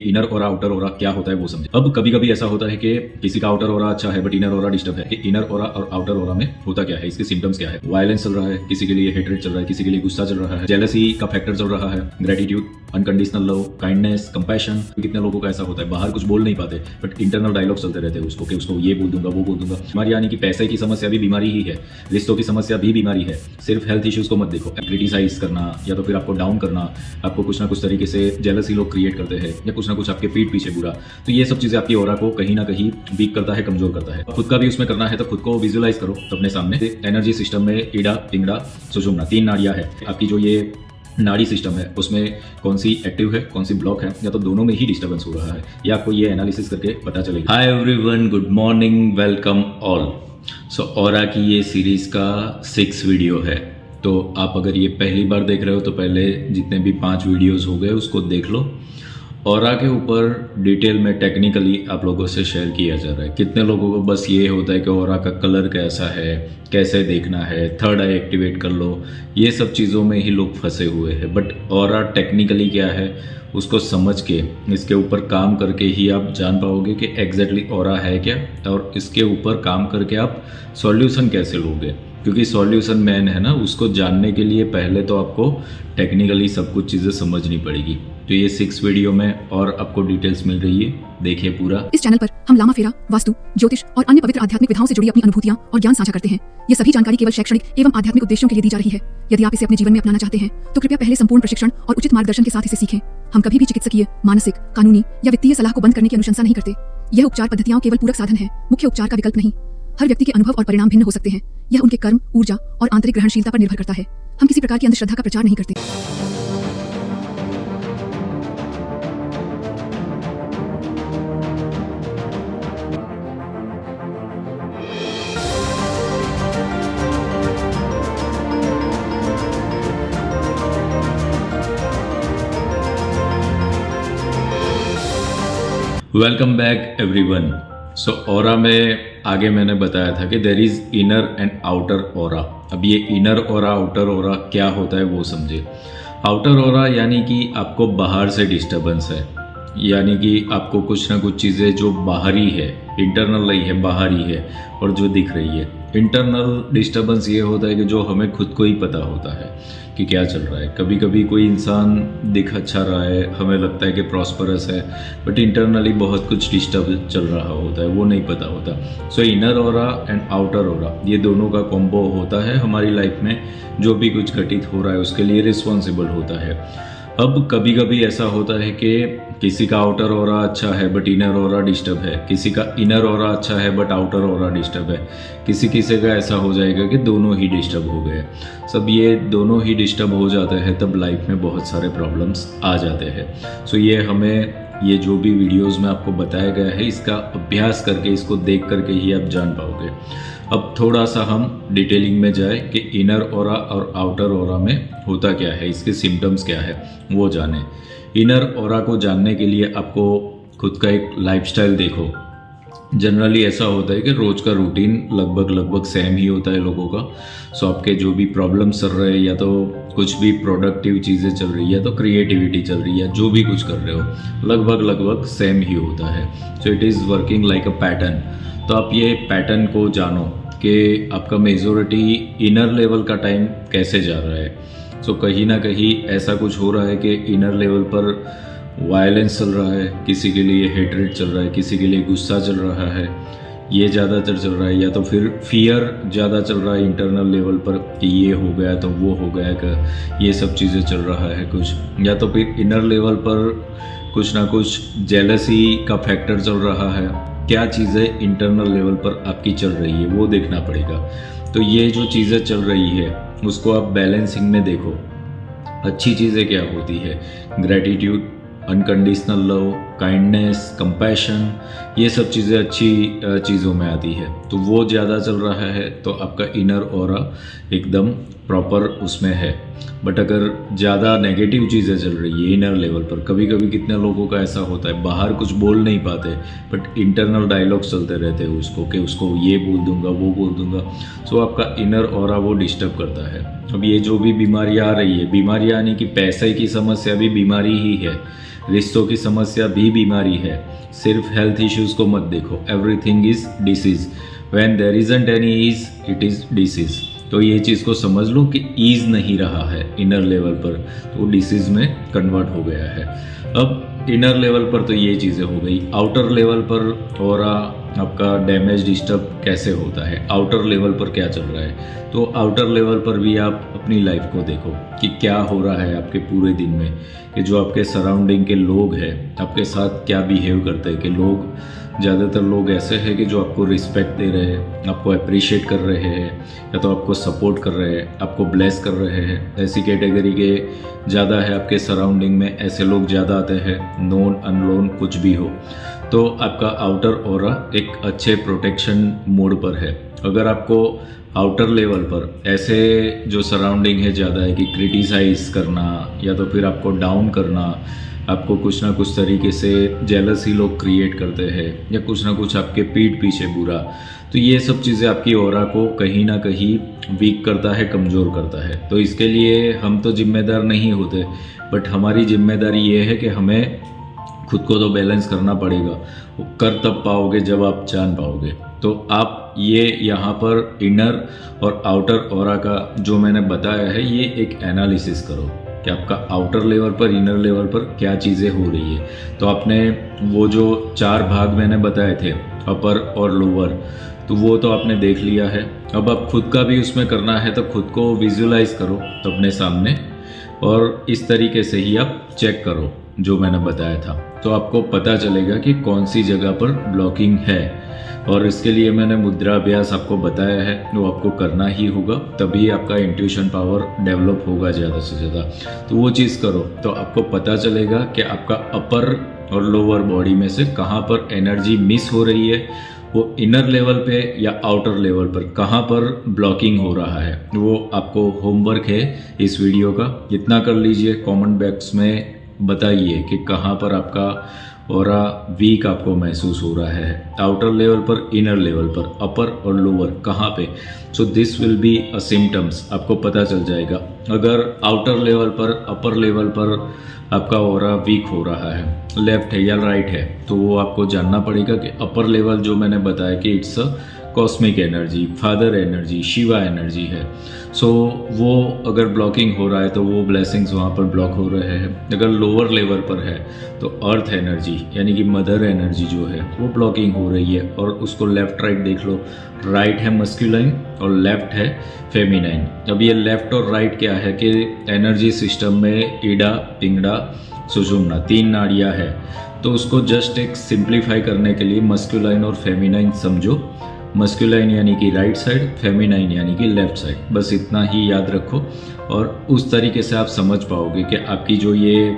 Inner और outer ओरा क्या होता है वो समझे। अब कभी कभी ऐसा होता है कि किसी का आउटर ओरा अच्छा है बट इनर ओरा डिस्टर्ब है। इनर ओरा और आउटर ओरा में होता क्या है, इसके सिम्टम्स क्या है। वायलेंस चल रहा है, किसी के लिए हेट्रेड चल रहा है, किसी के लिए गुस्सा चल रहा है, जेलसी का फैक्टर चल रहा है, gratitude, unconditional love, kindness, compassion. कितने लोगों का ऐसा होता है बाहर कुछ बोल नहीं पाते बट इंटरनल डायलॉग चलते रहते हैं उसको कि उसको ये बोल दूंगा वो बोल दूंगा। बीमारी यानी कि पैसे की समस्या भी बीमारी ही है, रिश्तों की समस्या भी बीमारी है। सिर्फ हेल्थ इश्यूज को मत देखो, क्रिटिसाइज करना या तो फिर आपको डाउन करना, आपको कुछ ना कुछ तरीके से जेलसी लोग क्रिएट करते हैं या कुछ ना कुछ आपके पीठ पीछे बुरा, तो ये सब चीजें आपकी ऑरा को कहीं ना कहीं वीक करता है, कमजोर करता है। खुद का भी उसमें करना है तो खुद को विजुअलाइज करो अपने सामने। एनर्जी सिस्टम में ईड़ा, पिंगड़ा, सुषुम्ना 3 नाड़ियां है। आपकी जो ये नाड़ी सिस्टम है उसमें कौन सी एक्टिव है कौन सी ब्लॉक है, या तो दोनों में ही डिस्टर्बेंस हो रहा है, या आपको ये एनालिसिस करके पता चलेगा। Hi everyone, good morning, welcome all. So aura की ये सीरीज का 6 वीडियो है। तो आप अगर ये पहली बार देख रहे हो तो पहले जितने भी 5 वीडियोस हो गए उसको देख लो। ऑरा के ऊपर डिटेल में टेक्निकली आप लोगों से शेयर किया जा रहा है। कितने लोगों को बस ये होता है कि ऑरा का कलर कैसा है, कैसे देखना है, थर्ड आई एक्टिवेट कर लो, ये सब चीज़ों में ही लोग फंसे हुए हैं। बट ऑरा टेक्निकली क्या है उसको समझ के इसके ऊपर काम करके ही आप जान पाओगे कि एग्जैक्टली ऑरा है क्या, और इसके ऊपर काम करके आप सॉल्यूशन कैसे लोगे। क्योंकि सॉल्यूशन मेन है ना, उसको जानने के लिए पहले तो आपको टेक्निकली सब कुछ चीज़ें समझनी पड़ेगी। तो ये 6 वीडियो में और आपको डिटेल्स मिल रही है, देखिए पूरा। इस चैनल पर हम लामा फेरा, वास्तु, ज्योतिष और अन्य पवित्र आध्यात्मिक विधाओं से जुड़ी अपनी अनुभूतियां और ज्ञान साझा करते हैं। ये सभी जानकारी केवल शैक्षणिक एवं आध्यात्मिक उद्देश्यों के लिए दी जा रही है। यदि आप इसे अपने जीवन में अपनाना चाहते हैं तो कृपया पहले संपूर्ण प्रशिक्षण और उचित मार्गदर्शन के साथ इसे सीखें। हम कभी भी चिकित्सकीय, मानसिक, कानूनी या वित्तीय सलाह को बंद करने की अनुशंसा नहीं करते। यह उपचार पद्धतियां केवल पूरक साधन है, मुख्य उपचार का विकल्प नहीं। हर व्यक्ति के अनुभव और परिणाम भिन्न हो सकते हैं। यह उनके कर्म, ऊर्जा और आंतरिक ग्रहणशीलता पर निर्भर करता है। हम किसी प्रकार की अंधश्रद्धा का प्रचार नहीं करते। Welcome back everyone. So aura में आगे मैंने बताया था कि there is inner and outer aura. अब ये इनर ऑरा आउटर ऑरा क्या होता है वो समझे। आउटर ऑरा यानी कि आपको बाहर से डिस्टरबेंस है, यानी कि आपको कुछ ना कुछ चीज़ें जो बाहरी है, इंटरनल नहीं है बाहरी है, और जो दिख रही है। इंटरनल डिस्टरबेंस ये होता है कि जो हमें खुद को ही पता होता है कि क्या चल रहा है। कभी कभी कोई इंसान दिख अच्छा रहा है, हमें लगता है कि प्रॉस्परस है, बट इंटरनली बहुत कुछ डिस्टर्ब चल रहा होता है, वो नहीं पता होता। सो inner aura and outer aura ये दोनों का कॉम्बो होता है हमारी लाइफ में। जो भी कुछ घटित हो रहा है उसके लिए रिस्पॉन्सिबल होता है। अब कभी कभी ऐसा होता है कि किसी का आउटर ऑरा अच्छा है बट इनर ऑरा डिस्टर्ब है, किसी का इनर ऑरा अच्छा है बट आउटर ऑरा डिस्टर्ब है, किसी किसी का ऐसा हो जाएगा कि दोनों ही डिस्टर्ब हो गए। सब ये दोनों ही डिस्टर्ब हो जाते हैं तब लाइफ में बहुत सारे प्रॉब्लम्स आ जाते हैं। सो ये हमें ये जो भी वीडियोस में आपको बताया गया है इसका अभ्यास करके, इसको देख करके ही आप जान पाओगे। अब थोड़ा सा हम डिटेलिंग में जाए कि इनर ऑरा और आउटर ऑरा में होता क्या है, इसके सिम्टम्स क्या है वो जाने। इनर ऑरा को जानने के लिए आपको खुद का एक लाइफस्टाइल देखो। जनरली ऐसा होता है कि रोज का रूटीन लगभग सेम ही होता है लोगों का। सो आपके जो भी प्रॉब्लम्स चल रहे हैं, या तो कुछ भी प्रोडक्टिव चीज़ें चल रही है, या तो क्रिएटिविटी चल रही है, जो भी कुछ कर रहे हो लगभग सेम ही होता है। So it is working like a pattern. तो आप ये पैटर्न को जानो कि आपका मेजोरिटी इनर लेवल का टाइम कैसे जा रहा है। सो कहीं ना कहीं ऐसा कुछ हो रहा है कि इनर लेवल पर वायलेंस चल रहा है, किसी के लिए हेट्रेड चल रहा है, किसी के लिए गुस्सा चल रहा है, ये ज़्यादातर चल रहा है, या तो फिर फियर ज़्यादा चल रहा है इंटरनल लेवल पर कि ये हो गया तो वो हो गया, कि ये सब चीज़ें चल रहा है कुछ, या तो फिर इनर लेवल पर कुछ ना कुछ जेलसी का फैक्टर चल रहा है। क्या चीज़ें इंटरनल लेवल पर आपकी चल रही है वो देखना पड़ेगा। तो ये जो चीज़ें चल रही है उसको आप बैलेंसिंग में देखो। अच्छी चीज़ें क्या होती है, gratitude, unconditional love, kindness, compassion, ये सब चीज़ें अच्छी चीज़ों में आती है। तो वो ज़्यादा चल रहा है तो आपका इनर ऑरा एकदम प्रॉपर उसमें है। बट अगर ज़्यादा नेगेटिव चीज़ें चल रही है इनर लेवल पर, कभी कभी कितने लोगों का ऐसा होता है बाहर कुछ बोल नहीं पाते बट इंटरनल डायलॉग चलते रहते हैं उसको कि उसको ये बोल दूंगा वो बोल दूंगा। सो आपका इनर ऑरा वो डिस्टर्ब करता है। अब ये जो भी बीमारियाँ आ रही है, बीमारियाँ यानी कि पैसे की समस्या भी बीमारी ही है। रिश्तों की समस्या भी बीमारी है। सिर्फ हेल्थ इश्यूज को मत देखो, everything is disease. When there isn't any ease, it is disease. तो ये चीज़ को समझ लो कि ईज नहीं रहा है इनर लेवल पर, तो डिसीज में कन्वर्ट हो गया है। अब इनर लेवल पर तो ये चीज़ें हो गई। आउटर लेवल पर ऑरा आपका डैमेज डिस्टर्ब कैसे होता है, आउटर लेवल पर क्या चल रहा है, तो आउटर लेवल पर भी आप अपनी लाइफ को देखो कि क्या हो रहा है आपके पूरे दिन में, कि जो आपके सराउंडिंग के लोग हैं आपके साथ क्या बिहेव करते हैं। कि लोग, ज़्यादातर लोग ऐसे हैं कि जो आपको रिस्पेक्ट दे रहे हैं, आपको अप्रिशिएट कर रहे हैं, या तो आपको सपोर्ट कर रहे हैं, आपको ब्लेस कर रहे हैं। ऐसी कैटेगरी के ज़्यादा है आपके सराउंडिंग में, ऐसे लोग ज़्यादा आते हैं, नोन अननोन कुछ भी हो। तो आपका आउटर ऑरा एक अच्छे प्रोटेक्शन मोड पर है। अगर आपको आउटर लेवल पर ऐसे जो सराउंडिंग है ज़्यादा है कि क्रिटिसाइज करना या तो फिर आपको डाउन करना, आपको कुछ ना कुछ तरीके से जेलसी लोग क्रिएट करते हैं या कुछ ना कुछ आपके पीठ पीछे बुरा, तो ये सब चीज़ें आपकी ऑरा को कहीं ना कहीं वीक करता है, कमज़ोर करता है। तो इसके लिए हम तो जिम्मेदार नहीं होते, बट हमारी जिम्मेदारी ये है कि हमें खुद को तो बैलेंस करना पड़ेगा। वो कर तब पाओगे जब आप जान पाओगे। तो आप ये यहाँ पर इनर और आउटर ऑरा का जो मैंने बताया है, ये एक एनालिसिस करो कि आपका आउटर लेवल पर, इनर लेवल पर क्या चीज़ें हो रही है। तो आपने वो जो 4 भाग मैंने बताए थे, अपर और लोअर, तो वो तो आपने देख लिया है। अब आप खुद का भी उसमें करना है, तो खुद को विजुलाइज करो अपने सामने और इस तरीके से ही आप चेक करो जो मैंने बताया था। तो आपको पता चलेगा कि कौन सी जगह पर ब्लॉकिंग है। और इसके लिए मैंने मुद्रा अभ्यास आपको बताया है, वो आपको करना ही होगा, तभी आपका इंट्यूशन पावर डेवलप होगा ज़्यादा से ज़्यादा। तो वो चीज़ करो तो आपको पता चलेगा कि आपका अपर और लोअर बॉडी में से कहाँ पर एनर्जी मिस हो रही है, वो इनर लेवल पे या आउटर लेवल पर कहाँ पर ब्लॉकिंग हो रहा है। वो आपको होमवर्क है इस वीडियो का, इतना कर लीजिए। कमेंट बॉक्स में बताइए कि कहाँ पर आपका ऑरा वीक आपको महसूस हो रहा है, आउटर लेवल पर, इनर लेवल पर, अपर और लोअर कहाँ पे। So this will be a symptoms, आपको पता चल जाएगा। अगर आउटर लेवल पर, अपर लेवल पर आपका ऑरा वीक हो रहा है, लेफ्ट है या राइट है, तो वो आपको जानना पड़ेगा कि अपर लेवल जो मैंने बताया कि it's a cosmic energy, father energy, Shiva energy है। सो वो अगर ब्लॉकिंग हो रहा है तो वो ब्लेसिंग्स वहाँ पर ब्लॉक हो रहे हैं। अगर लोअर लेवल पर है तो अर्थ एनर्जी यानी कि मदर एनर्जी जो है वो ब्लॉकिंग हो रही है। और उसको लेफ्ट राइट देख लो, राइट है मस्कुलाइन और लेफ्ट है फेमिनाइन। अब ये लेफ्ट और राइट क्या है कि एनर्जी सिस्टम में ईडा, पिंगड़ा, सुषुम्ना 3 नाड़ियाँ है। तो उसको जस्ट एक सिंप्लीफाई करने के लिए मस्कुलाइन और फेमिनाइन समझो। मस्कुलाइन यानी कि राइट साइड, फेमिनाइन यानी कि लेफ्ट साइड, बस इतना ही याद रखो। और उस तरीके से आप समझ पाओगे कि आपकी जो ये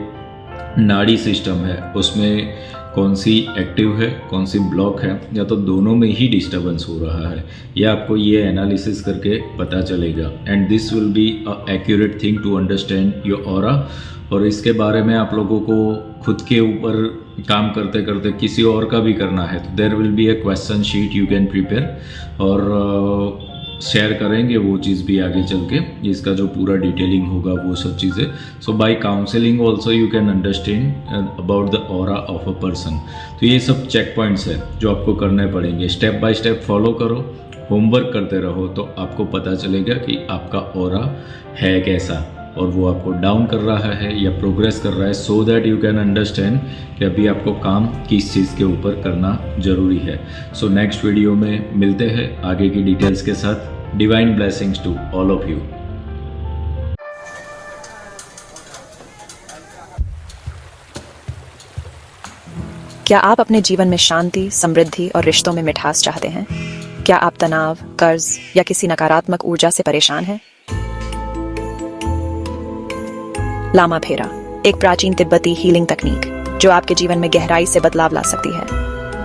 नाड़ी सिस्टम है उसमें कौन सी एक्टिव है, कौन सी ब्लॉक है, या तो दोनों में ही डिस्टर्बेंस हो रहा है। यह आपको ये एनालिसिस करके पता चलेगा। And this will be a accurate thing to understand your aura. और इसके बारे में आप लोगों को खुद के ऊपर काम करते करते किसी और का भी करना है तो there will be a question sheet you can prepare और शेयर करेंगे वो चीज़ भी आगे चल के, इसका जो पूरा डिटेलिंग होगा वो सब चीज़ें। So by counselling also you can understand about the aura of a person. तो ये सब चेक पॉइंट्स है जो आपको करने पड़ेंगे, स्टेप बाय स्टेप फॉलो करो, होमवर्क करते रहो, तो आपको पता चलेगा कि आपका ऑरा है कैसा और वो आपको डाउन कर रहा है या प्रोग्रेस कर रहा है, so that you can understand कि अभी आपको काम किस चीज़ के ऊपर करना ज़रूरी है। सो नेक्स्ट वीडियो में मिलते हैं आगे की डिटेल्स के साथ। Divine blessings to all of you. क्या आप अपने जीवन में शांति, समृद्धि और रिश्तों में मिठास चाहते हैं? क्या आप तनाव, कर्ज या किसी नकारात्मक ऊर्जा से परेशान हैं? लामा फेरा एक प्राचीन तिब्बती हीलिंग तकनीक जो आपके जीवन में गहराई से बदलाव ला सकती है।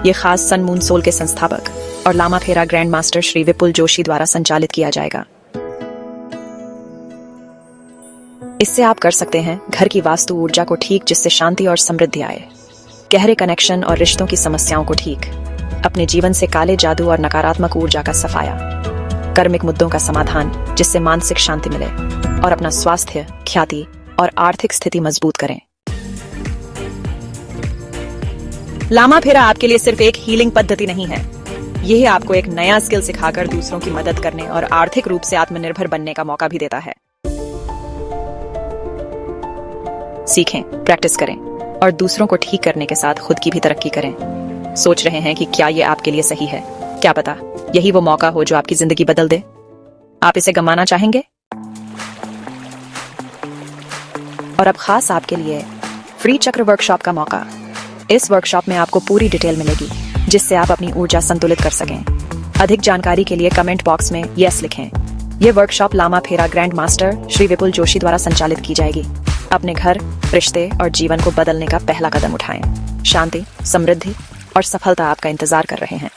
ये खास सन मून सोल के संस्थापक और लामा फेरा ग्रैंड मास्टर श्री विपुल जोशी द्वारा संचालित किया जाएगा। इससे आप कर सकते हैं घर की वास्तु ऊर्जा को ठीक, जिससे शांति और समृद्धि आए, गहरे कनेक्शन और रिश्तों की समस्याओं को ठीक, अपने जीवन से काले जादू और नकारात्मक ऊर्जा का सफाया, कर्मिक मुद्दों का समाधान जिससे मानसिक शांति मिले, और अपना स्वास्थ्य, ख्याति और आर्थिक स्थिति मजबूत करें। लामा फेरा आपके लिए सिर्फ एक हीलिंग पद्धति नहीं है, यह आपको एक नया स्किल सिखाकर दूसरों की मदद करने और आर्थिक रूप से आत्मनिर्भर बनने का मौका भी देता है। सीखें, प्रैक्टिस करें और दूसरों को ठीक करने के साथ खुद की भी तरक्की करें। सोच रहे हैं कि क्या ये आपके लिए सही है? क्या पता यही वो मौका हो जो आपकी जिंदगी बदल दे। आप इसे गंवाना चाहेंगे? और अब खास आपके लिए फ्री चक्र वर्कशॉप का मौका। इस वर्कशॉप में आपको पूरी डिटेल मिलेगी जिससे आप अपनी ऊर्जा संतुलित कर सकें। अधिक जानकारी के लिए कमेंट बॉक्स में यस लिखें। यह वर्कशॉप लामा फेरा ग्रैंड मास्टर श्री विपुल जोशी द्वारा संचालित की जाएगी। अपने घर, रिश्ते और जीवन को बदलने का पहला कदम उठाएं। शांति, समृद्धि और सफलता आपका इंतजार कर रहे हैं।